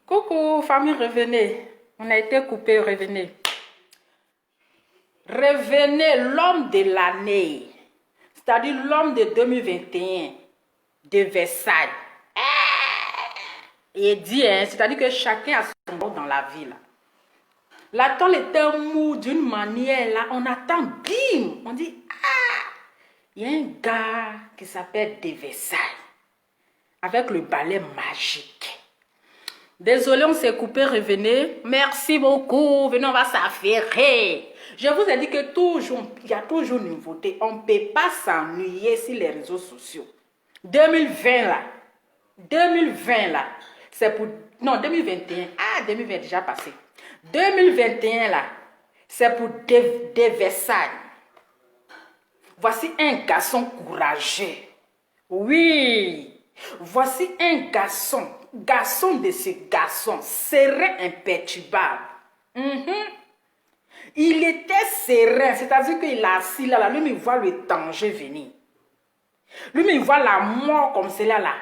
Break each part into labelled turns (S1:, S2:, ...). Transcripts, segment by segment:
S1: Coucou, famille, revenez. On a été coupé, revenez. Revenez, l'homme de l'année, c'est-à-dire l'homme de 2021, de Versailles. Il dit, hein, c'est-à-dire que chacun a son rôle dans la vie. La tôle était mou d'une manière, là, on attend, bim, on dit, il y a un gars qui s'appelle de Versailles, avec le balai magique. Désolé, on s'est coupé, revenez. Merci beaucoup, venez, on va s'affairer. Je vous ai dit que toujours, il y a toujours une nouveauté. On ne peut pas s'ennuyer sur les réseaux sociaux. 2020 là, 2020 là, c'est pour... Non, 2021. 2020 déjà passé. 2021 là, c'est pour de Versailles. Voici un garçon courageux. Oui, voici un garçon de ce garçon, serein, imperturbable. Il était serein, c'est-à-dire qu'il a assis là, lui, il voit le danger venir. Lui, il voit la mort comme cela là.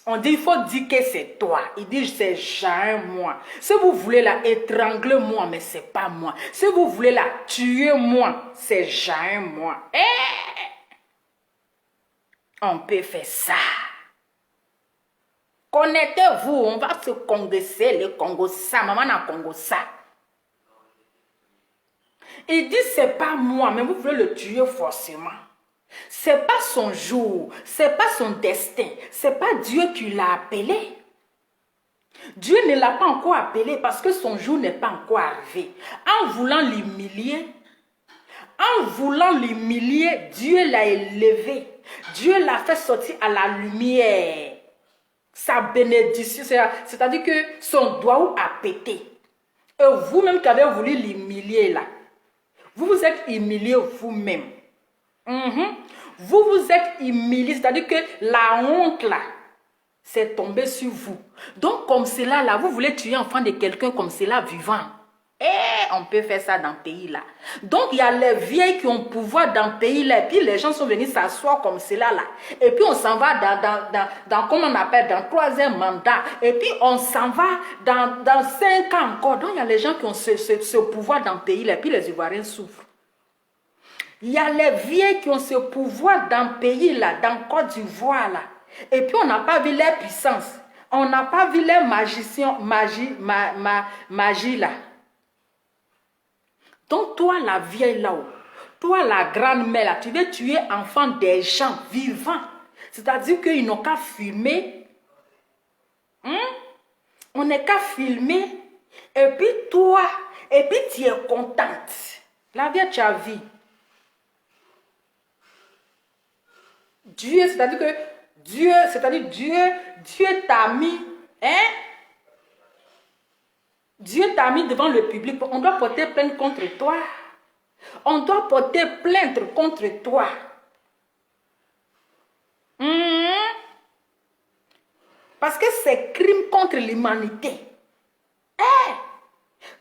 S1: On dit, il faut dire que c'est toi. Il dit, c'est jamais moi. Si vous voulez la étrangler moi, mais c'est pas moi. Si vous voulez la tuer moi, c'est jamais moi. On peut faire ça. Connectez-vous, on va se congresser, le Congo ça, maman dans Congo ça. Il dit, c'est pas moi, mais vous voulez le tuer forcément. C'est pas son jour, c'est pas son destin, c'est pas Dieu qui l'a appelé. Dieu ne l'a pas encore appelé parce que son jour n'est pas encore arrivé. En voulant l'humilier, Dieu l'a élevé. Dieu l'a fait sortir à la lumière. Sa bénédiction, c'est-à-dire que son doigt a pété. Et vous-même qui avez voulu l'humilier là, vous vous êtes humilié vous-même. Vous vous êtes humilié, c'est-à-dire que la honte là, c'est tombé sur vous. Donc comme cela là, vous voulez tuer l'enfant de quelqu'un comme cela vivant. On peut faire ça dans le pays là. Donc il y a les vieilles qui ont pouvoir dans le pays là. Et puis les gens sont venus s'asseoir comme cela là. Et puis on s'en va dans comment on appelle, dans le troisième mandat. Et puis on s'en va dans 5 ans encore. Donc il y a les gens qui ont ce pouvoir dans le pays là. Et puis les Ivoiriens souffrent. Il y a les vieilles qui ont ce pouvoir dans le pays là, dans le Côte d'Ivoire là. Et puis on n'a pas vu leur puissance. On n'a pas vu les magiciens, magie là. Donc toi la vieille là-haut, toi la grande-mère là, tu veux tuer enfants des gens vivants. C'est-à-dire qu'ils n'ont qu'à filmer. On n'est qu'à filmer. Et puis toi, et puis tu es contente. La vieille tu as vu. Dieu, c'est-à-dire que Dieu t'a mis, Dieu t'a mis devant le public. On doit porter plainte contre toi. On doit porter plainte contre toi. Parce que c'est crime contre l'humanité.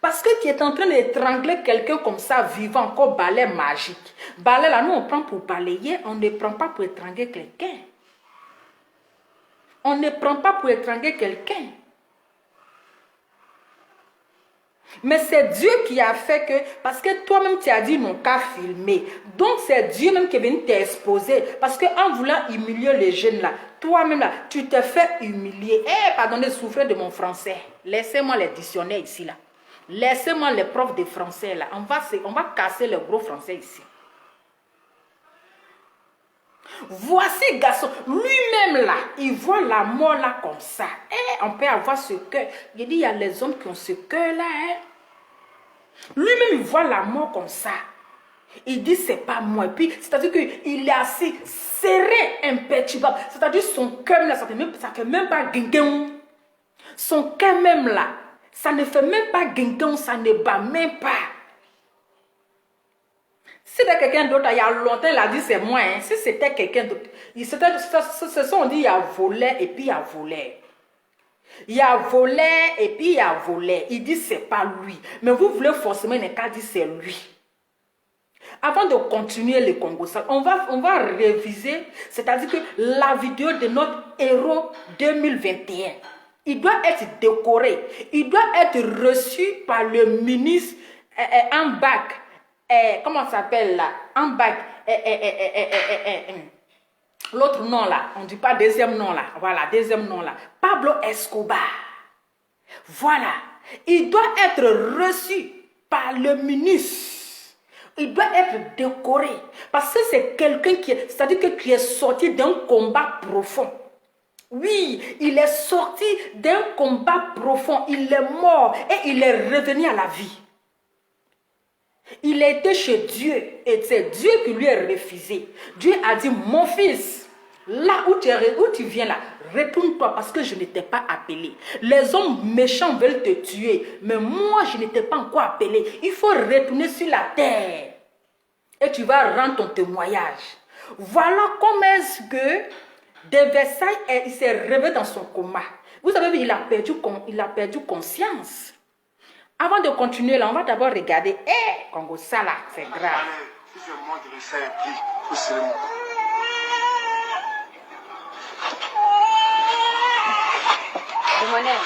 S1: Parce que tu es en train d'étrangler quelqu'un comme ça, vivant, comme balai magique. Balai là, nous on prend pour balayer, on ne prend pas pour étrangler quelqu'un. On ne prend pas pour étrangler quelqu'un. Mais c'est Dieu qui a fait que, parce que toi-même tu as dit non qu'à filmer. Donc c'est Dieu même qui est venu t'exposer. Parce qu'en voulant humilier les jeunes là, toi-même là, tu te fais humilier. Pardonnez, souffrez de mon français. Laissez-moi les dictionnaires ici là. Laissez-moi les profs de français là. On va casser le gros français ici. Voici garçon, lui-même là, il voit la mort là comme ça. On peut avoir ce cœur. Il dit, il y a les hommes qui ont ce cœur là. Lui-même, il voit la mort comme ça. Il dit, c'est pas moi. Et puis, c'est-à-dire qu'il est assez serré, imperturbable. C'est-à-dire son cœur là, ça fait même pas guinguin. Son cœur même là, ça ne fait même pas guinguin, ça ne bat même pas. Si c'était quelqu'un d'autre, il y a longtemps, il a dit c'est moi. Si c'était quelqu'un d'autre, on dit il y a volé et puis il y a volé. Il y a volé et puis il y a volé. Il dit c'est pas lui. Mais vous voulez forcément ne qu'à dire c'est lui. Avant de continuer le Congo, on va réviser, c'est-à-dire que la vidéo de notre héros 2021. Il doit être décoré. Il doit être reçu par le ministre en bac. Comment ça s'appelle là? En bac. L'autre nom là. On ne dit pas deuxième nom là. Voilà, deuxième nom là. Pablo Escobar. Voilà. Il doit être reçu par le ministre. Il doit être décoré. Parce que c'est quelqu'un qui est... C'est-à-dire que tu es sorti d'un combat profond. Oui, il est sorti d'un combat profond. Il est mort et il est revenu à la vie. Il était chez Dieu et c'est Dieu qui lui a refusé. Dieu a dit, mon fils, là où tu viens là, retourne-toi parce que je ne t'ai pas appelé. Les hommes méchants veulent te tuer, mais moi je ne t'ai pas encore appelé. Il faut retourner sur la terre et tu vas rendre ton témoignage. Voilà comment est-ce que de Versailles, il s'est réveillé dans son coma. Vous avez vu, il a perdu conscience. Avant de continuer là, on va d'abord regarder. Congo, ça là, c'est grave.
S2: Si c'est moi qui le sais, puis, faut serrer mon cou.
S3: Demandez.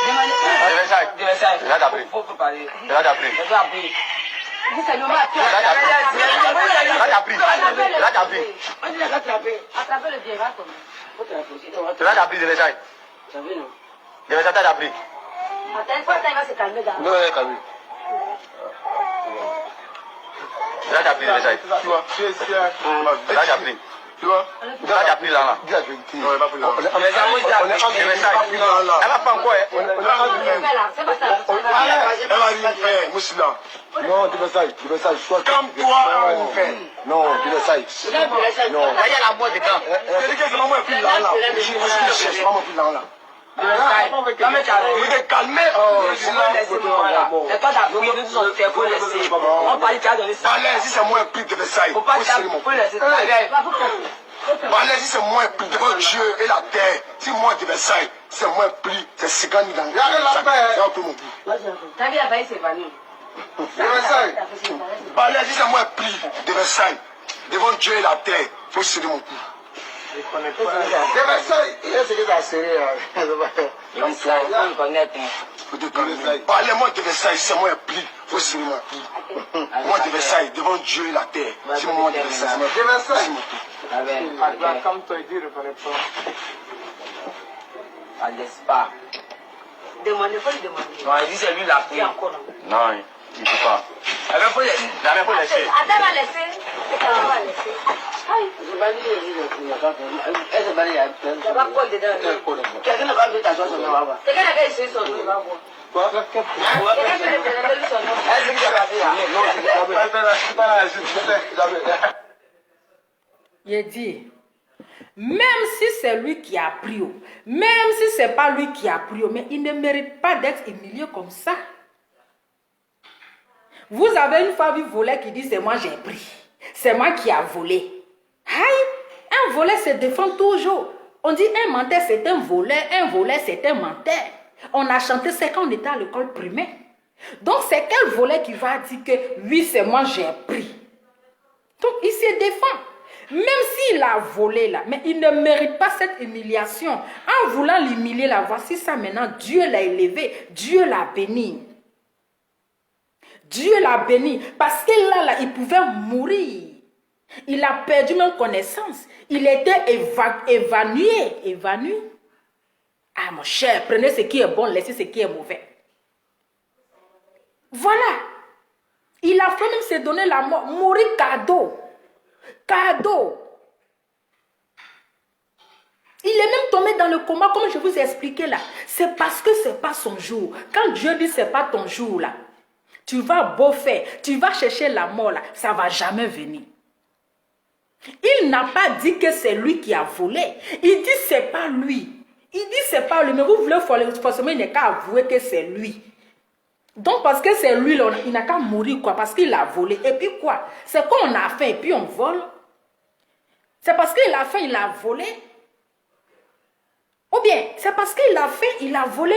S2: Il va t'appeler. Il va t'appeler.
S3: Vous savez, moi, tu attrapez le vieux, va tomber.
S2: Tu vas t'appeler de Versailles. De Versailles, t'as appris.
S3: Attends, une fois, il va se calmer dans
S2: Non, il est calme. Tu vas t'appeler de Versailles. Tu vois, tu vas t'appeler. Tu vois, tu vas t'appeler là. Dis la vérité. Non, il va plus là. On est de Versailles. Elle va pas encore.
S3: C'est pas ça.
S2: Elle va dire, frère, moi je suis là.
S4: Non, de Versailles,
S2: Calme-toi, frère.
S4: Non, de Versailles.
S2: Non, il y a la boîte dedans. Je dis que c'est maman plus là. Je cherche maman plus là. Vous êtes calmé. Balais, si c'est moi un prix de Versailles. Balais, si c'est moi un prix devant Dieu et la terre. Si moi de Versailles, c'est moi un prix, c'est 50 000 ans. C'est un peu mon prix.
S3: Ta vie a failli s'évanouir.
S2: Balais, si c'est moi un prix de Versailles. Devant Dieu et la terre, il faut serrer mon cou. De Versailles, il est ce que ça serré. Balais, moi de Versailles, c'est moi un prix, il faut serrer mon cou. Moi de Versailles, devant Dieu et la terre. C'est moi de Versailles. De Versailles.
S4: Comme toi, il dit, ne connaît pas.
S5: Ça ne laisse pas.
S3: Demandez, il faut lui demander.
S5: Non, il dit c'est lui la pris.
S2: Non, il ne peut pas.
S5: Il faut laisser.
S3: Attends, va laisser. On va laisser.
S5: Je vais dire, elle se balade,
S3: Il n'y a pas de colle dedans.
S5: quelqu'un n'a pas vu ta soeur, on va voir.
S3: Quelqu'un a essayé son nom, il va voir.
S4: Quoi?
S3: Quelqu'un peut lui son nom.
S5: Elle dit que ça va faire.
S1: Il a dit, même si c'est lui qui a pris, même si c'est pas lui qui a pris, mais il ne mérite pas d'être humilié comme ça. Vous avez une fois vu voler qui dit c'est moi j'ai pris, c'est moi qui a volé. Aïe, un voleur se défend toujours. On dit un menteur c'est un voleur c'est un menteur. On a chanté ça quand on était à l'école primaire. Donc c'est quel voleur qui va dire que oui c'est moi j'ai pris. Donc il se défend. Même s'il a volé là, mais il ne mérite pas cette humiliation. En voulant l'humilier là, voici ça maintenant, Dieu l'a élevé, Dieu l'a béni. Dieu l'a béni parce que là, il pouvait mourir. Il a perdu même connaissance. Il était évanoui. Ah mon cher, prenez ce qui est bon, laissez ce qui est mauvais. Voilà. Il a fait même se donner la mort, mourir cadeau. Cadeau. Il est même tombé dans le coma comme je vous ai expliqué là. C'est parce que ce n'est pas son jour. Quand Dieu dit ce n'est pas ton jour là, tu vas beau faire, tu vas chercher la mort là, ça ne va jamais venir. Il n'a pas dit que c'est lui qui a volé. Il dit c'est pas lui. Il dit c'est pas lui, mais vous voulez forcément, il n'est qu'à avouer que c'est lui. Donc parce que c'est lui, il n'a qu'à mourir quoi, parce qu'il a volé. Et puis quoi? C'est qu'on a faim et puis on vole. C'est parce qu'il a faim, il a volé. Ou bien, c'est parce qu'il a faim, il a volé.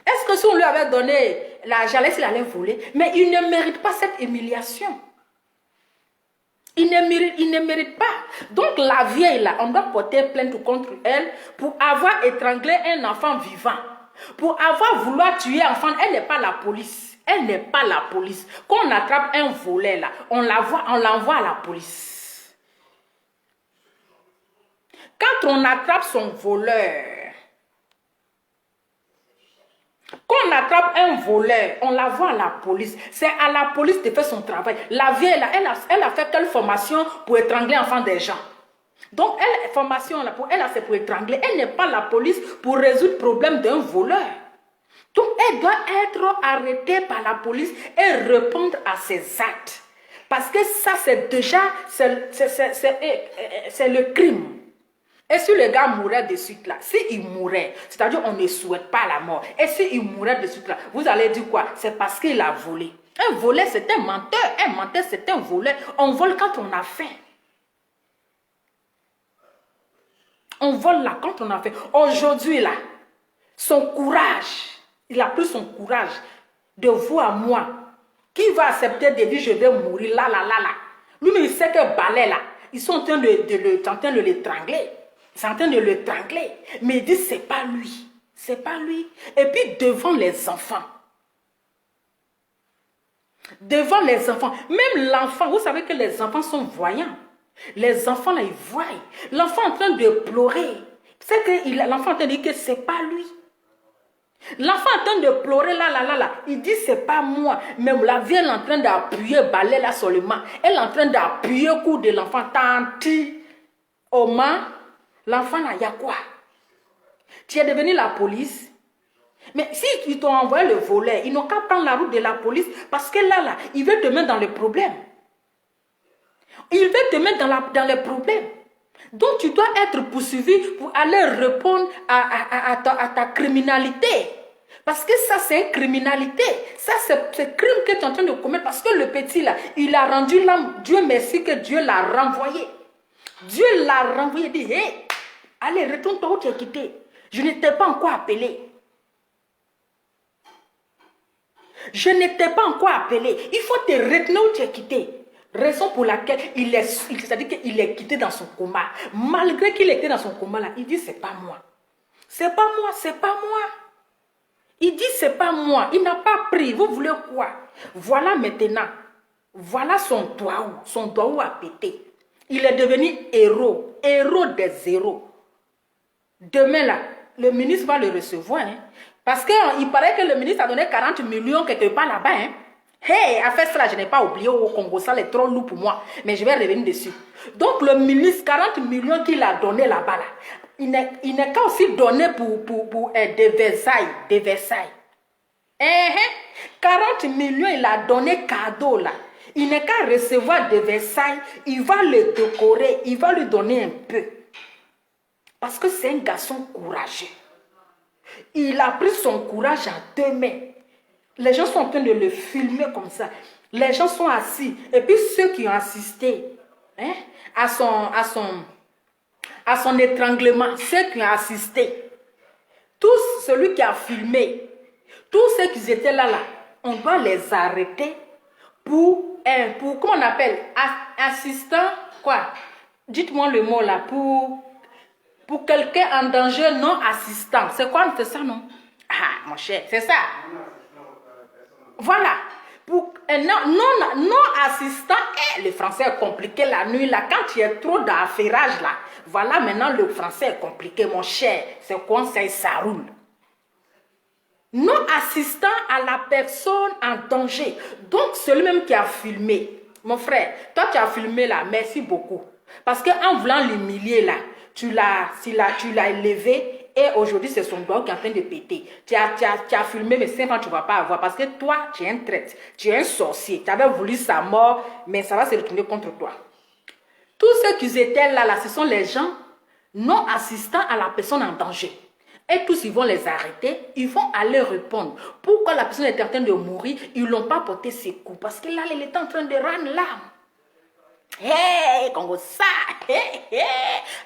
S1: Est-ce que si on lui avait donné l'argent, il allait voler? Mais il ne mérite pas cette humiliation. Il ne mérite pas. Donc la vieille là, on doit porter plainte contre elle pour avoir étranglé un enfant vivant. Pour avoir voulu tuer un enfant, elle n'est pas la police. Elle n'est pas la police. Quand on attrape un volet là, on l'envoie à la police. Quand on attrape son voleur, quand on attrape un voleur, on l'envoie à la police. C'est à la police de faire son travail. La vieille là, elle a fait quelle formation pour étrangler l'enfant des gens? Donc, formation là, pour elle, c'est pour étrangler. Elle n'est pas la police pour résoudre le problème d'un voleur. Donc, elle doit être arrêtée par la police et répondre à ses actes. Parce que ça, c'est déjà, c'est le crime. Et si le gars mourait de suite là, s'il mourait, c'est-à-dire on ne souhaite pas la mort, et s'il mourait de suite là, vous allez dire quoi? C'est parce qu'il a volé. Un voleur, c'est un menteur. Un menteur, c'est un voleur. On vole quand on a faim. On vole là quand on a faim. Aujourd'hui là, son courage, il a pris son courage de vous à moi. Qui va accepter de dire je vais mourir là. Lui-même, il sait que balai là, ils sont en train de l'étrangler. Ils sont en train de l'étrangler. Mais il dit c'est pas lui. C'est pas lui. Et puis devant les enfants. Devant les enfants. Même l'enfant, vous savez que les enfants sont voyants. Les enfants là, ils voient. L'enfant en train de pleurer. C'est que l'enfant en train de dire que c'est pas lui. L'enfant en train de pleurer là. Il dit c'est pas moi. Même la vieille est en train d'appuyer balai là seulement. Elle est en train d'appuyer au cou de l'enfant. Tanti. Oma. L'enfant là, il y a quoi? Tu es devenu la police. Mais si ils t'ont envoyé le volet, ils n'ont qu'à prendre la route de la police. Parce que là, il veut te mettre dans le problème. Il veut te mettre dans les problèmes. Donc, tu dois être poursuivi pour aller répondre à ta criminalité. Parce que ça, c'est une criminalité. Ça, c'est un crime que tu es en train de commettre. Parce que le petit, là, il a rendu l'âme. Dieu merci que Dieu l'a renvoyé. Dieu l'a renvoyé. Il dit, hé, allez, retourne-toi où tu es quitté. Je ne t'ai pas encore appelé. Je ne t'ai pas encore appelé. Il faut te retenir où tu es quitté. Raison pour laquelle c'est-à-dire qu'il est quitté dans son coma. Malgré qu'il était dans son coma là, il dit c'est pas moi. C'est pas moi, c'est pas moi. Il dit c'est pas moi. Il n'a pas pris. Vous voulez quoi? Voilà maintenant. Voilà son doigt a pété. Il est devenu héros. Héros des héros. Demain là, le ministre va le recevoir. Hein, parce qu'il paraît que le ministre a donné 40 millions quelque part là-bas. Hein. Hey, à faire cela, je n'ai pas oublié au Congo, ça est trop lourd pour moi, mais je vais revenir dessus. Donc le ministre, 40 millions qu'il a donné là-bas, là, il n'est qu'à aussi donner pour des Versailles. 40 millions, il a donné cadeau là. Il n'est qu'à recevoir des Versailles, il va le décorer, il va lui donner un peu. Parce que c'est un garçon courageux. Il a pris son courage à deux mains. Les gens sont en train de le filmer comme ça. Les gens sont assis. Et puis ceux qui ont assisté hein, à son étranglement, ceux qui ont assisté, tous celui qui a filmé, tous ceux qui étaient là, on doit les arrêter pour comment on appelle, assistant, quoi? Dites-moi le mot là, pour quelqu'un en danger non assistant. C'est quoi, c'est ça, non? Ah, mon cher, c'est ça. Voilà. Pour non assistant, le français est compliqué la nuit là. Quand il y a trop d'affairage là, voilà maintenant le français est compliqué, mon cher. C'est quoi ça roule. Non assistant à la personne en danger. Donc celui-même qui a filmé, mon frère, toi tu as filmé là, merci beaucoup. Parce qu'en voulant l'humilier là, tu l'as élevé. Et aujourd'hui, c'est son doigt qui est en train de péter. Tu as filmé, mais 5 ans, tu ne vas pas avoir. Parce que toi, tu es un traître. Tu es un sorcier. Tu avais voulu sa mort, mais ça va se retourner contre toi. Tous ceux qui étaient là, ce sont les gens non assistants à la personne en danger. Et tous, ils vont les arrêter. Ils vont aller répondre. Pourquoi la personne est en train de mourir? Ils ne l'ont pas porté ses coups. Parce que là, elle est en train de rendre l'âme. Hé, Congo, ça. Hé,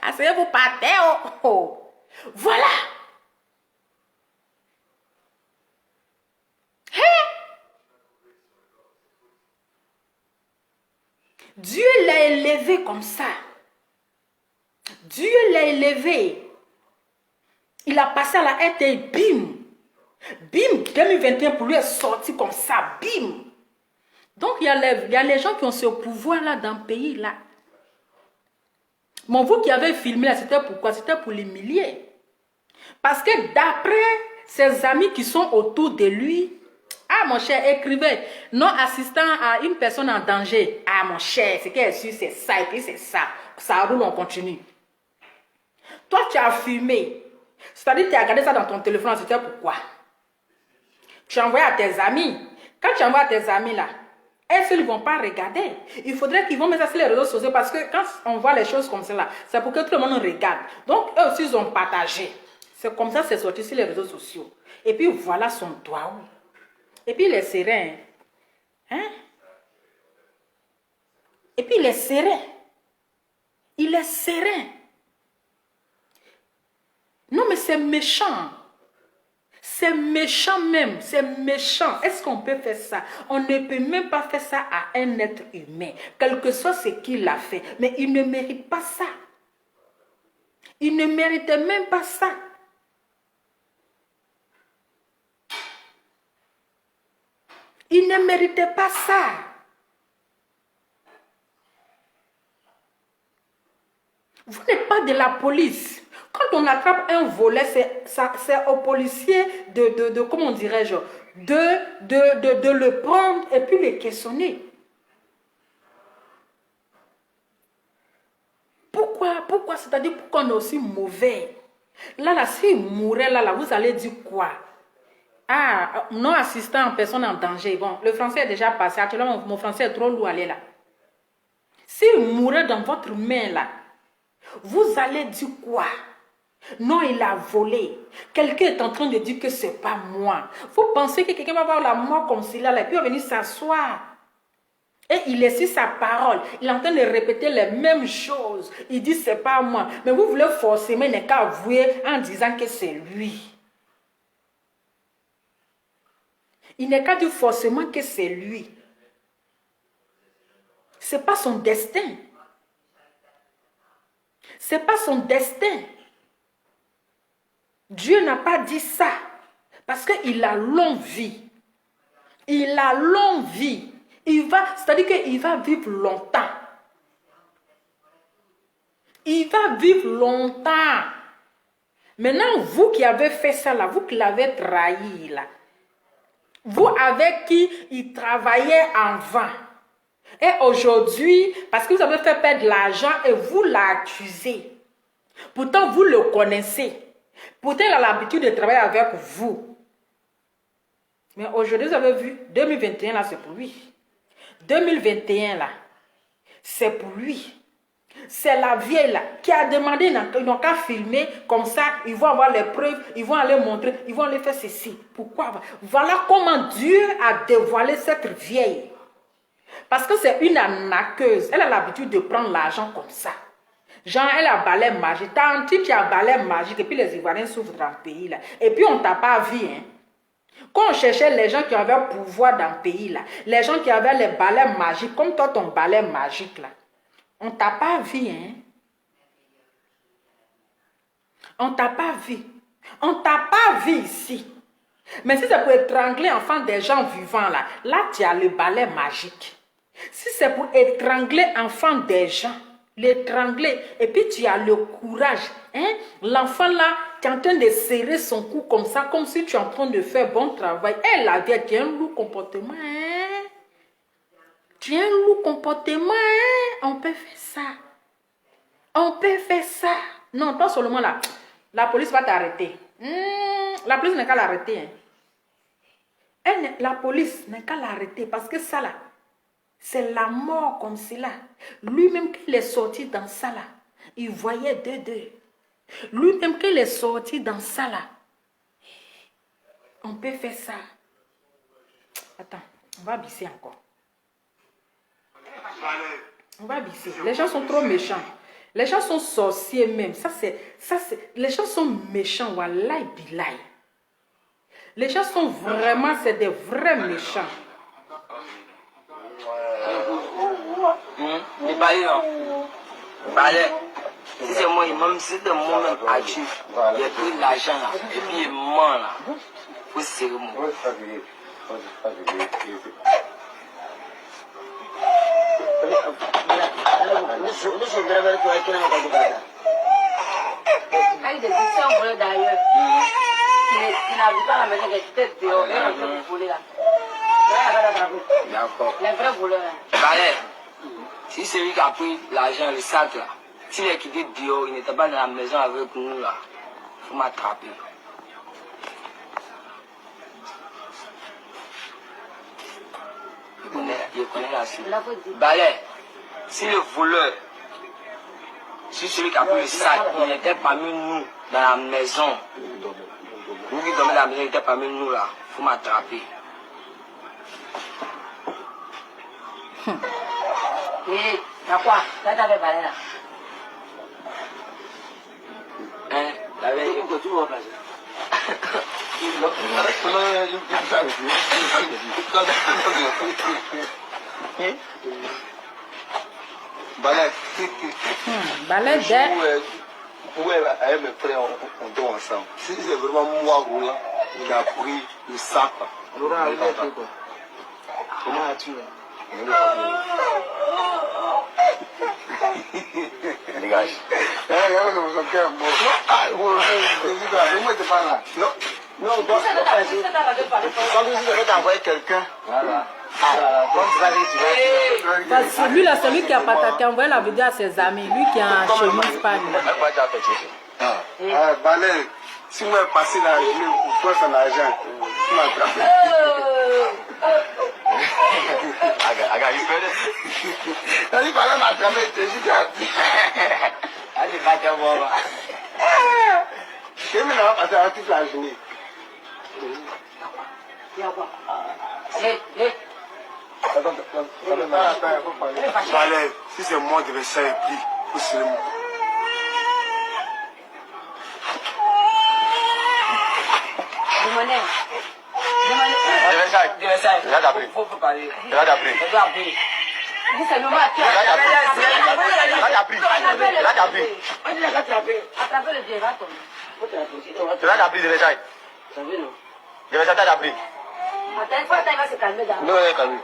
S1: asseyez-vous par terre. Oh. Voilà. Dieu l'a élevé comme ça. Dieu l'a élevé. Il a passé à la RTI, bim. Bim, 2021 pour lui est sorti comme ça, bim. Donc il y a les gens qui ont ce pouvoir-là dans le pays, là. Mais vous qui avez filmé là, c'était pourquoi? C'était pour l'humilier. Parce que d'après ses amis qui sont autour de lui, ah mon cher, écrivez, non assistant à une personne en danger. Ah mon cher, ce qu'elle est sûr, c'est ça, et puis c'est ça. Ça roule, on continue. Toi, tu as filmé. C'est-à-dire que tu as regardé ça dans ton téléphone, c'était pourquoi? Tu as envoyé à tes amis. Quand tu envoies à tes amis là, ils ne vont pas regarder. Il faudrait qu'ils vont mettre ça sur les réseaux sociaux parce que quand on voit les choses comme ça, c'est pour que tout le monde regarde. Donc, eux aussi, ils ont partagé. C'est comme ça que c'est sorti sur les réseaux sociaux. Et puis, voilà son doigt. Et puis, il est serein. Hein? Et puis, il est serein. Il est serein. Non, mais c'est méchant. C'est méchant même, c'est méchant. Est-ce qu'on peut faire ça? On ne peut même pas faire ça à un être humain, quel que soit ce qu'il a fait. Mais il ne mérite pas ça. Il ne méritait même pas ça. Il ne méritait pas ça. Vous n'êtes pas de la police. Quand on attrape un volet, c'est au policier comment dirais-je, de le prendre et puis le questionner. Pourquoi? C'est-à-dire pourquoi on est aussi mauvais? Là, s'il mourait, là, vous allez dire quoi? Ah, non assistant en personne en danger. Bon, le français est déjà passé. Actuellement, mon français est trop lourd à aller là. S'il mourait dans votre main, là, vous allez dire quoi? Non, il a volé. Quelqu'un est en train de dire que ce n'est pas moi. Vous pensez que quelqu'un va voir la mort comme cela, là, et puis il va venir s'asseoir. Et il est sur sa parole. Il est en train de répéter les mêmes choses. Il dit ce n'est pas moi. Mais vous voulez forcément ne qu'à avouer en disant que c'est lui. Il n'est qu'à dire forcément que c'est lui. Ce n'est pas son destin. Ce n'est pas son destin. Dieu n'a pas dit ça. Parce qu'il a longue vie. Il a longue vie. C'est-à-dire qu'il va vivre longtemps. Il va vivre longtemps. Maintenant, vous qui avez fait ça là, vous qui l'avez trahi là, vous avec qui il travaillait en vain. Et aujourd'hui, parce que vous avez fait perdre de l'argent et vous l'accusez. Pourtant, vous le connaissez. Pourtant, il a l'habitude de travailler avec vous. Mais aujourd'hui, vous avez vu, 2021 là, c'est pour lui. 2021 là, c'est pour lui. C'est la vieille là qui a demandé, ils n'ont qu'à filmer comme ça, ils vont avoir les preuves, ils vont aller montrer, ils vont aller faire ceci. Pourquoi? Voilà comment Dieu a dévoilé cette vieille. Parce que c'est une arnaqueuse. Elle a l'habitude de prendre l'argent comme ça. Genre, elle a balai magique. Tant que tu as balai magique, et puis les Ivoiriens souffrent dans le pays là. Et puis on t'a pas vu, hein. Quand on cherchait les gens qui avaient pouvoir dans le pays là, les gens qui avaient les balais magiques, comme toi ton balai magique là, on t'a pas vu, hein. On t'a pas vu. On t'a pas vu ici. Mais si c'est pour étrangler enfant des gens vivants là, là tu as le balai magique. Si c'est pour étrangler enfant des gens, l'étrangler, et puis tu as le courage, hein? L'enfant là, tu es en train de serrer son cou comme ça, comme si tu es en train de faire bon travail. Elle a dit, tu as un lourd comportement, hein? Tu as un lourd comportement, hein? On peut faire ça. On peut faire ça. Non, pas seulement là. La police va t'arrêter. La police n'est qu'à l'arrêter, hein? La police n'est qu'à l'arrêter parce que ça là, c'est la mort comme cela. Lui-même, quand il est sorti dans ça là, il voyait deux. Lui-même, quand il est sorti dans ça là, on peut faire ça. Attends, on va bisser encore. On va bisser. Les gens sont trop méchants. Les gens sont sorciers même. Les gens sont méchants. Wallahi billahi. Les gens sont vraiment, c'est des vrais méchants.
S5: Il parlait non. Parlait. Si c'est moi, même si c'est moi-même à Dieu, il a pris l'argent là, et puis il ment là. Pour serrer moi.
S3: Quand il dit ça, on voulait d'ailleurs. Il n'habite pas à la maison, il était dehors, il est en train de voler là.
S5: D'accord.
S3: Les vrais voleurs.
S5: Balai, si c'est lui qui a pris l'argent, le sac là, s'il est quitté dehors, il n'était pas dans la maison avec nous là, il faut m'attraper. Il connaît la suite. Balai, si le voleur, si celui qui a pris le sac, il était parmi nous dans la maison, lui qui dormait dans la maison, il était parmi nous là, il faut m'attraper.
S3: Et, t'as quoi? Là, t'avais parlé là.
S5: Hein? T'avais dit que tu vas passer.
S2: Balai.
S1: Balai d'air.
S2: Ouais, avec mes frères, on dort ensemble. Si c'est vraiment moi, Roland, qui a pris le sac.
S5: Comment as-tu?
S2: Dégage. Non,
S3: Tu sais que
S2: je vais t'envoyer quelqu'un.
S5: Voilà.
S1: Parce que lui là, c'est lui qui a envoyé la vidéo à ses amis. Lui qui a un chemin Espagne.
S2: Balai, si moi je passe là, je vais prendre son argent. Tu m'attrapes.
S4: Aga, you fed it?
S2: Il fallait m'attraper, je dis
S5: Allez, va te voir.
S2: que je vais passer à toute la journée. Balai, si c'est moi qui vais ça et puis, faut se le montrer.
S3: Demandez.
S5: Faut parler.
S3: Dis c'est normal. Attrapez le pied, va tomber. Attends, une fois, il va se calmer d'abord.
S2: Non, il est calme.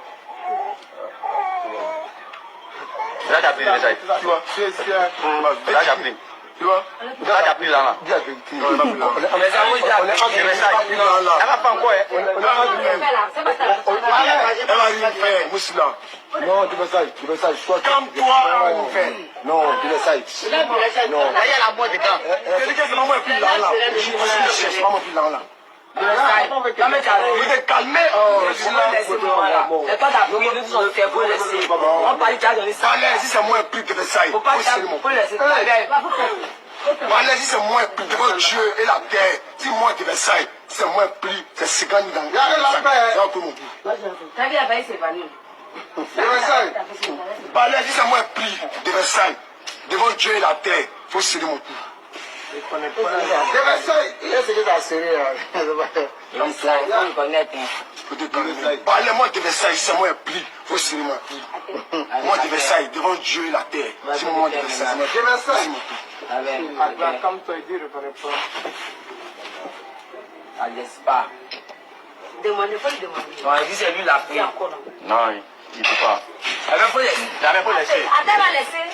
S2: Tu vois, c'est tu vois, dis la vérité. On est en elle va rien faire, Moussina. Non, tu veux ça, calme-toi, mon frère. Non, tu veux ça. Non. Il y a la boîte dedans. Quelqu'un, c'est pas moi plus là. Je cherche pas moi plus là. Vous êtes calmé.
S5: C'est pas d'appuyer, nous sommes fait pour laisser. On parle de ça.
S2: Balai, si c'est moi plus de ça.
S5: Faut pas laisser.
S2: Balai, si c'est moi plus devant Dieu et la terre. Si moi de Versailles, c'est moi plus, c'est 50 000 dans le
S3: T'as vu la faillite, c'est pas nul.
S2: Balai, si c'est moi plus de Versailles, devant Dieu et la terre, faut serrer mon cou. De Versailles, est-ce que t'as serré? Balai, moi de Versailles, c'est moi plus, faut serrer mon cou. Moi de Versailles, devant Dieu et la terre. Si moi de Versailles, de Versailles.
S4: Comme tu as dit, je connais pas.
S5: Ça laisse pas.
S3: Demandez, faut lui demander.
S5: Non, il dit c'est lui la pris.
S4: Non, il ne peut pas.
S5: Il faut laisser.
S3: Attends, va laisser.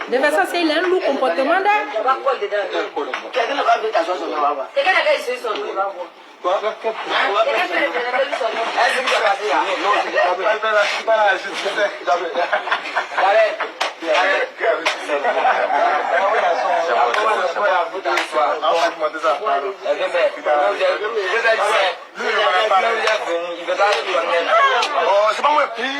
S1: De toute façon, il a un lourd comportement d'air.
S3: Il va coller dedans.
S5: Quelqu'un n'a pas vu ta soeur sur le baba.
S3: C'est quelqu'un qui est sur son dos, il va voir.
S2: Quoi?
S3: Quelqu'un peut le sur son dos.
S5: Est-ce que tu as passé là?
S2: Non, je ne sais pas là.
S5: Allez.
S2: C'est pas moi qui.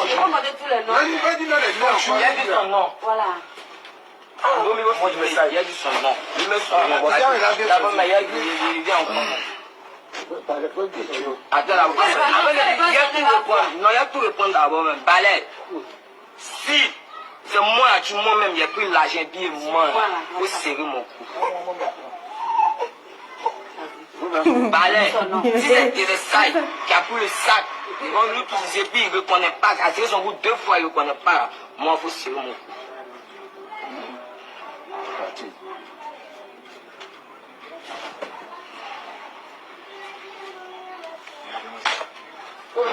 S3: Faut demander tous les noms.
S5: Il y a dit son nom.
S3: Voilà.
S5: Il y a dit son nom. Il me souvient. D'abord, mais il y a dit encore. Attends, là, il y a tout répondre. Non, il y a tout répondre d'abord même. Balai. Si c'est moi, tu moi-même, j'ai pris l'argent, puis moi, il faut serrer mon cou. Balai. Si c'est Télésaï qui a pris le sac, ils vont nous tous et puis il ne reconnaît pas. À tirer son bout 2 fois, il ne reconnaît pas. Moi, il faut serrer mon cou.
S2: Il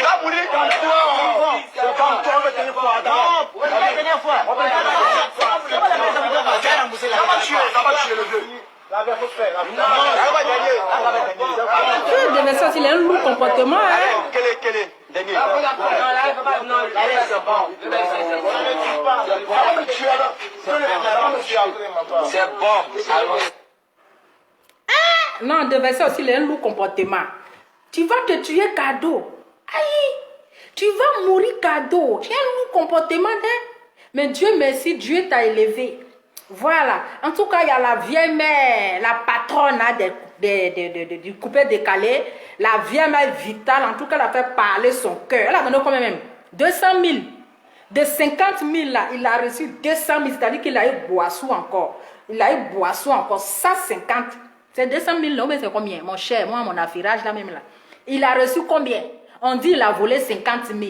S2: va mourir comme toi. C'est comme toi, la dernière fois. La dernière fois. Ça va tuer le vieux. La vie faut faire. Elle va gagner.
S1: Tu devais sortir, il a un lourd comportement. Hein?
S2: Quel est Daniel.
S5: C'est bon.
S1: Non, devait ça aussi, il a un lourd comportement. Tu vas te tuer cadeau. Aïe, tu vas mourir cadeau. Tu as un lourd comportement. Hein? Mais Dieu merci, Dieu t'a élevé. Voilà. En tout cas, il y a la vieille mère, la patronne hein, du coupé décalé. La vieille mère vitale, en tout cas, elle a fait parler son cœur. Elle a donné combien même? 200 000. De 50 000 là, il a reçu 200 000. C'est-à-dire qu'il a eu boisson encore. Il a eu boisson encore 150. C'est 200 000 là, mais c'est combien? Mon cher, moi, mon affairage là même là. Il a reçu combien? On dit qu'il a volé 50 000.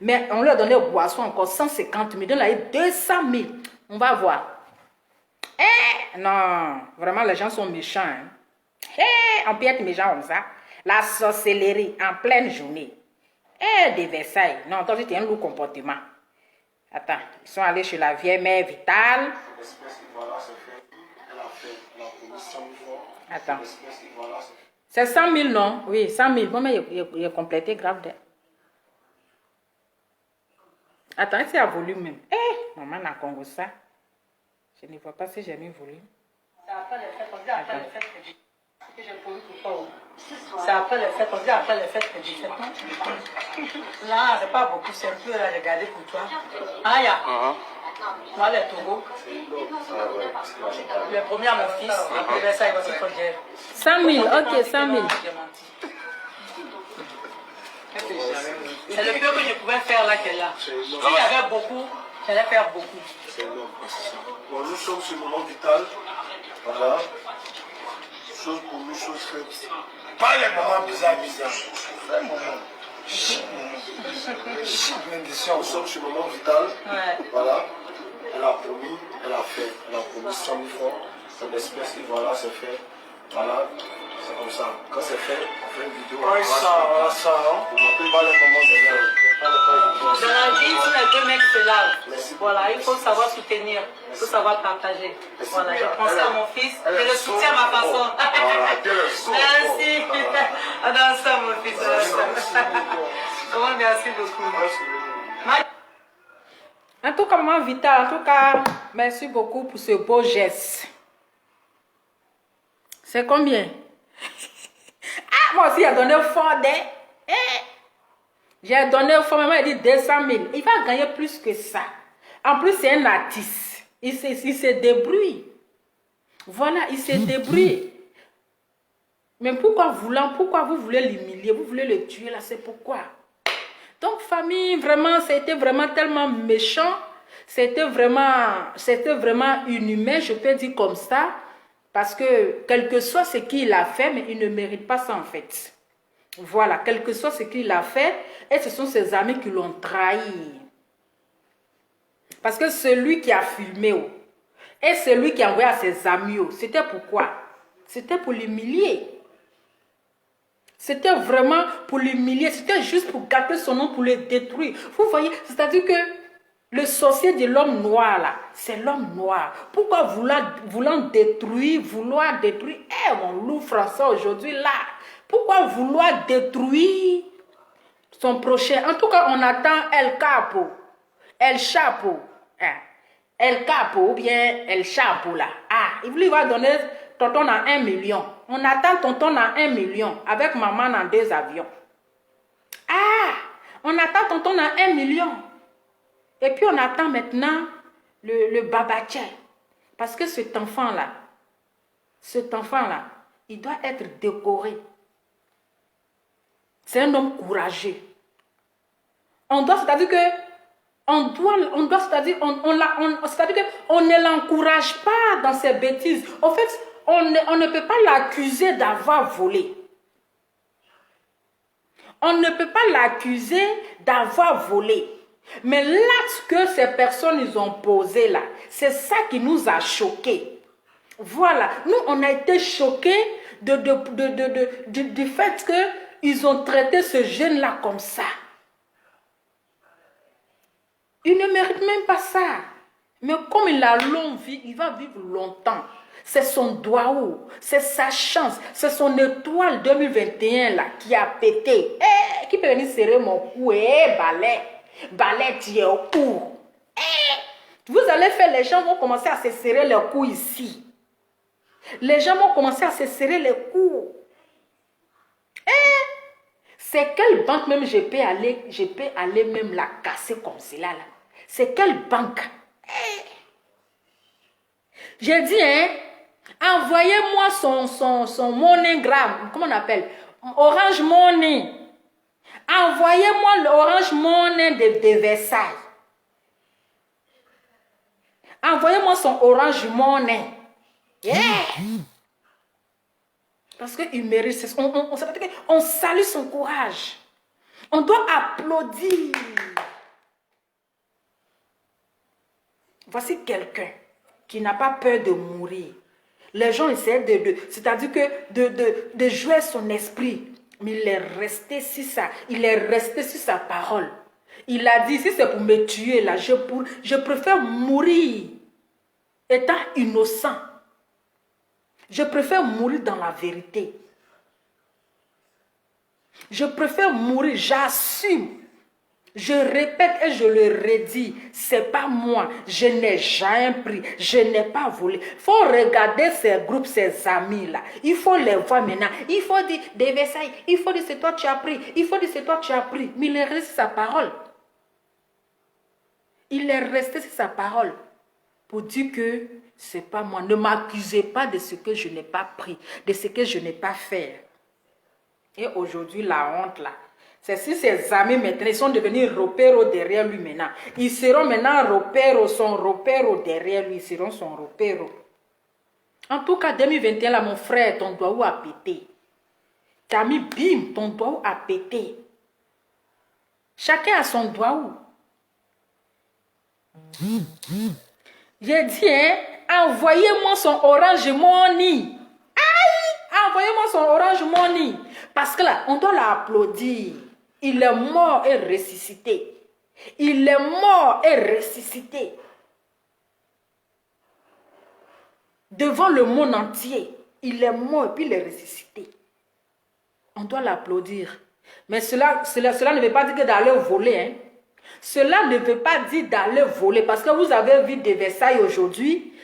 S1: Mais on lui a donné boisson encore 150 000. Donc il a eu 200 000. On va voir. Eh, non, vraiment les gens sont méchants. Hein. Eh, on peut être méchant comme ça. La sorcellerie en pleine journée. Eh, des Versailles. Non, toi, tu as un lourd comportement. Attends, ils sont allés chez la vieille mère vitale. Attends. C'est 100 000, non? Oui, 100 000. Bon, mais il est complété grave. Attends, c'est à volume même. Eh, maman n'a Congo ça. Je ne vois pas si j'ai mis volume.
S3: C'est après les fêtes, on dit après les fêtes que j'ai posé tout ça. C'est après les fêtes, on dit après les fêtes que j'ai fait. Là, c'est pas beaucoup, c'est un peu là, j'ai gardé pour toi. Ah, ya. Moi, les Togo. Le premier à mon fils, après ça, il va se faire
S1: 100 000, ok, 100 000.
S3: C'est le peu que je pouvais faire là qu'elle a. Si j'avais beaucoup, j'allais faire beaucoup.
S2: C'est énorme. Bon, nous sommes sur le moment vital. Voilà. Chose pour nous, chose faite. Pas les moments bizarres. Un moment. Nous sommes sur le moment vital.
S3: Ouais.
S2: Voilà. Elle a promis, elle a fait. Elle a promis 100 000 francs. C'est l'espèce qui, voilà, c'est fait. Voilà. C'est comme ça. Quand c'est fait, on fait une vidéo. Ouais, ça. On n'appelle pas les moments bizarres.
S3: Dans la vie, si les deux mecs se lavent, voilà, il faut savoir soutenir, il faut savoir partager. Voilà, j'ai pensé à mon fils, je le soutiens à ma façon. Merci. Adore ça, mon fils. Vraiment, merci beaucoup.
S1: En tout cas, maman Vita, en tout cas, merci beaucoup pour ce beau geste. C'est combien? Ah, moi aussi, j'ai donné fort des. J'ai donné fort, maman a dit 200 000. Il va gagner plus que ça. En plus, c'est un artiste. Il se débrouille. Voilà, il se débrouille. Mais pourquoi vous voulez l'humilier? Vous voulez le tuer là, c'est pourquoi? Donc, famille, vraiment, c'était vraiment tellement méchant. C'était vraiment inhumain, je peux dire comme ça. Parce que, quel que soit ce qu'il a fait, mais il ne mérite pas ça en fait. Voilà, quel que soit ce qu'il a fait, et ce sont ses amis qui l'ont trahi. Parce que celui qui a filmé, et celui qui a envoyé à ses amis, c'était pourquoi? C'était pour l'humilier. C'était vraiment pour l'humilier. C'était juste pour gâter son nom, pour le détruire. Vous voyez, c'est-à-dire que le sorcier de l'homme noir, là, c'est l'homme noir. Pourquoi vouloir détruire, mon loup français aujourd'hui, là, pourquoi vouloir détruire son prochain? En tout cas, on attend El Capo, El Chapo, El Capo ou bien El Chapo, là. Ah, il va donner tonton à 1 million. On attend tonton à 1 million avec maman dans 2 avions. Ah, on attend tonton à 1 million. Et puis on attend maintenant le Babaché. Parce que cet enfant-là, cet enfant-là, il doit être décoré. C'est un homme courageux. C'est-à-dire que c'est-à-dire qu'on ne l'encourage pas dans ses bêtises. En fait, on ne peut pas l'accuser d'avoir volé. On ne peut pas l'accuser d'avoir volé. Mais l'acte que ces personnes ils ont posé là, c'est ça qui nous a choqués. Voilà, nous on a été choqués du fait qu'ils ont traité ce jeune-là comme ça. Il ne mérite même pas ça. Mais comme il a longue vie, il va vivre longtemps. C'est son doigt, c'est sa chance, c'est son étoile 2021 là qui a pété. Qui peut venir serrer mon cou? Balai. Balai, tu es au cou. Vous allez faire, les gens vont commencer à se serrer le cou ici. Les gens vont commencer à se serrer le cou. C'est quelle banque même je peux aller même la casser comme cela là. C'est quelle banque? J'ai dit, envoyez-moi son MoneyGram, comment on appelle? Orange Money. Envoyez-moi l'Orange Money de Versailles. Envoyez-moi son Orange Money. Parce qu'il mérite. On salue son courage. On doit applaudir. Voici quelqu'un qui n'a pas peur de mourir. Les gens essaient c'est-à-dire que de jouer son esprit. Mais il est resté sur ça. Il est resté sur sa parole. Il a dit, si c'est pour me tuer là, je préfère mourir étant innocent. Je préfère mourir dans la vérité. Je préfère mourir, j'assume. Je répète et je le redis, c'est pas moi, je n'ai jamais pris, je n'ai pas volé. Il faut regarder ces groupes, ces amis-là. Il faut les voir maintenant. Il faut dire, des Versailles, il faut dire, c'est toi tu as pris. Il faut dire, c'est toi tu as pris. Mais il est resté sur sa parole. Il est resté sur sa parole pour dire que c'est pas moi. Ne m'accusez pas de ce que je n'ai pas pris, de ce que je n'ai pas fait. Et aujourd'hui, la honte là. C'est si ses amis maintenant, ils sont devenus repéros derrière lui maintenant. Ils seront maintenant repéros, son repéros derrière lui, ils seront son repéros. En tout cas, 2021, là, mon frère, ton doigt a pété. T'as mis bim, ton doigt a pété. Chacun a son doigt. J'ai dit, envoyez-moi son Orange Money. Envoyez-moi son Orange Money. Parce que là, on doit l'applaudir. Il est mort et ressuscité. Il est mort et ressuscité. Devant le monde entier. Il est mort et puis il est ressuscité. On doit l'applaudir. Mais cela ne veut pas dire que d'aller voler. Cela ne veut pas dire d'aller voler. Parce que vous avez vu de Versailles aujourd'hui.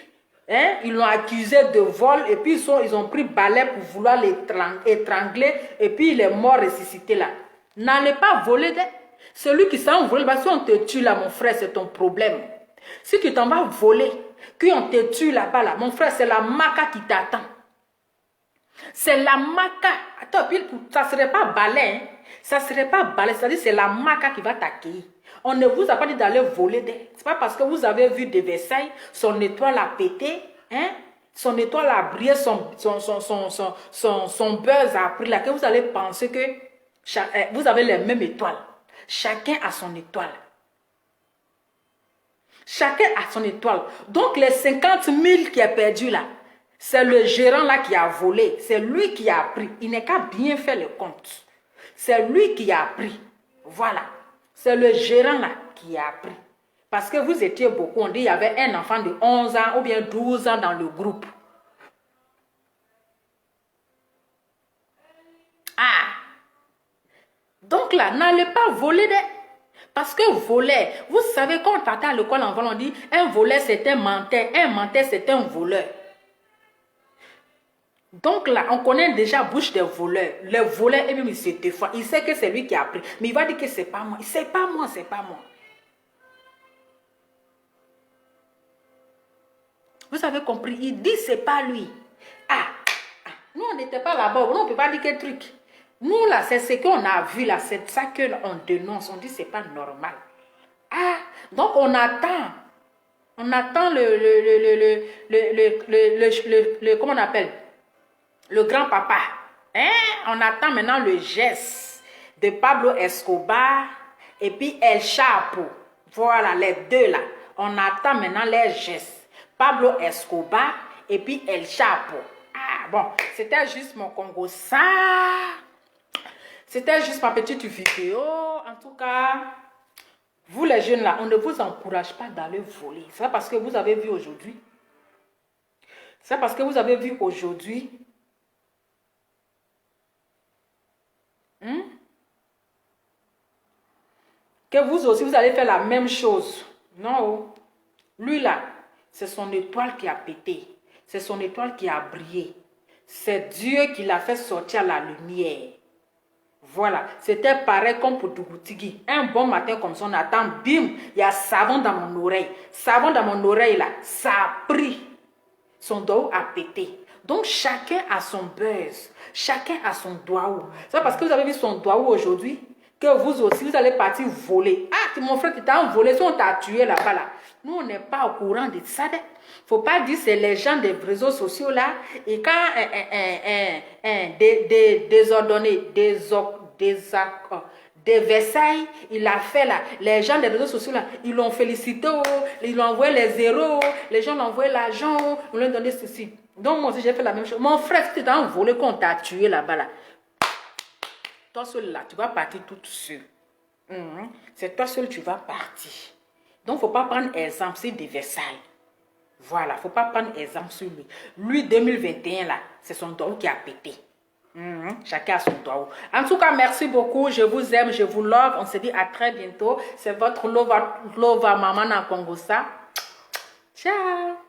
S1: Ils l'ont accusé de vol et puis ils ont pris balai pour vouloir l'étrangler et puis il est mort ressuscité là. N'allez pas voler. Celui qui s'est envolé, si on te tue là, mon frère, c'est ton problème. Si tu t'en vas voler, qu'on te tue là-bas, là, mon frère, c'est la maca qui t'attend. C'est la maca. Attends, ça ne serait pas balai. Ça ne serait pas balai, c'est-à-dire c'est la maca qui va t'accueillir. On ne vous a pas dit d'aller voler. Ce n'est pas parce que vous avez vu de Versailles, son étoile a pété, son étoile a brillé, son buzz a pris là, que vous allez penser que vous avez les mêmes étoiles. Chacun a son étoile. Chacun a son étoile. Donc les 50 000 qui est perdu là, c'est le gérant là qui a volé. C'est lui qui a pris. Il n'est qu'à bien faire le compte. C'est lui qui a pris. Voilà. C'est le gérant là qui a pris. Parce que vous étiez beaucoup. On dit qu'il y avait un enfant de 11 ans ou bien 12 ans dans le groupe. Donc là, n'allez pas voler. Parce que voler, vous savez quand on partait à l'école en vol, on dit un voleur c'est un menteur. Un menteur c'est un voleur. Donc là, on connaît déjà la bouche des voleurs. Le voleur, et même il se défend. Il sait que c'est lui qui a pris. Mais il va dire que c'est pas moi. C'est pas moi, c'est pas moi. Vous avez compris? Il dit c'est pas lui. Nous, on n'était pas là-bas. Nous, on ne peut pas dire quel truc. Nous, là, c'est ce qu'on a vu, là. C'est ça qu'on dénonce. On dit c'est pas normal. Donc, on attend. On attend comment on appelle? Le grand papa. On attend maintenant le geste de Pablo Escobar et puis El Chapo. Voilà, les deux là. On attend maintenant les gestes. Pablo Escobar et puis El Chapo. Bon, c'était juste mon Congo. Ça, c'était juste ma petite vidéo. En tout cas, vous les jeunes là, on ne vous encourage pas d'aller voler. C'est parce que vous avez vu aujourd'hui. C'est parce que vous avez vu aujourd'hui. Que vous aussi, vous allez faire la même chose. Non. Lui là, c'est son étoile qui a pété. C'est son étoile qui a brillé. C'est Dieu qui l'a fait sortir à la lumière. Voilà, c'était pareil comme pour Dougoutigi. Un bon matin comme ça, on attend, bim, il y a savon dans mon oreille. Savon dans mon oreille là, ça a pris. Son dos a pété. Donc chacun a son buzz. Chacun a son doigt. C'est parce que vous avez vu son doigt aujourd'hui que vous aussi, vous allez partir voler. Mon frère, tu t'as volé, si on t'a tué là-bas là. Nous, on n'est pas au courant de ça. Faut pas dire c'est les gens des réseaux sociaux là. Et quand désordonné, des Versailles, il a fait là. Les gens des réseaux sociaux là, ils l'ont félicité, ils l'ont envoyé les zéros, les gens l'ont envoyé l'argent, on lui a donné ceci. Donc moi aussi j'ai fait la même chose. Mon frère, si tu t'as volé qu'on t'a tué là-bas là, toi seul là, tu vas partir toute seule. C'est toi seul tu vas partir. Donc faut pas prendre exemple sur des Versailles. Voilà, faut pas prendre exemple sur lui. Lui 2021 là, c'est son doigt qui a pété. Chacun a son doigt. En tout cas, merci beaucoup. Je vous aime, je vous love. On se dit à très bientôt. C'est votre Lova Maman en Congo ça. Ciao.